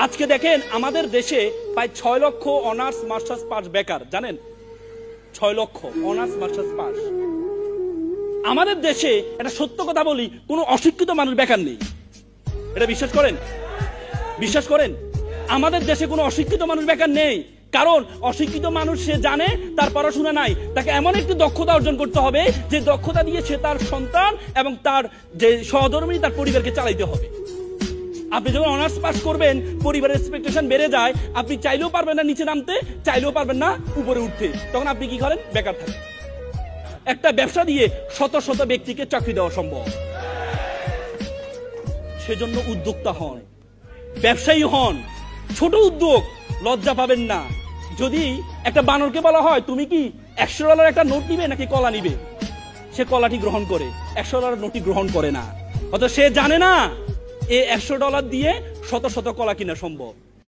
আজকে দেখেন আমাদের দেশে প্রায় 6 লক্ষ অনার্স মাস্টার্স পাস বেকার, জানেন? 6 লক্ষ অনার্স মাস্টার্স পাস। আমাদের দেশে এটা সত্য কথা বলি, কোনো অশিক্ষিত মানুষ বেকার নেই। এটা বিশ্বাস করেন? বিশ্বাস করেন? আমাদের দেশে কোনো অশিক্ষিত মানুষ বেকার নেই। কারণ অশিক্ষিত মানুষ সে জানে তার পড়াশোনা নাই, তাকে এমন একটি দক্ষতা অর্জন করতে হবে যে দক্ষতা দিয়ে সে তার সন্তান এবং তার যে সহধর্মী তার পরিবারকে চালাইতে হবে। আপনি যখন অনার্স পাস করবেন, পরিবারের এক্সপেকটেশন বেড়ে যায়, আপনি চাইলেও পারবেন না নিচে নামতে, চাইলেও পারবেন না উপরে উঠতে। তখন আপনি কি করেন? বেকার থাকেন। একটা ব্যবসা দিয়ে শত শত ব্যক্তিকে চাকরি দেওয়া সম্ভব। সেজন্য উদ্যোক্তা হন, ব্যবসায়ী হন, ছোট উদ্যোগ, লজ্জা পাবেন না। যদি একটা বানরকে বলা হয় তুমি কি $100 একটা নোট নিবে নাকি কলা নিবে, সে কলাটি গ্রহণ করে, $100 নোটটি গ্রহণ করে না। অথচ সে জানে না এই $100 দিয়ে শত শত কলা কিনা সম্ভব।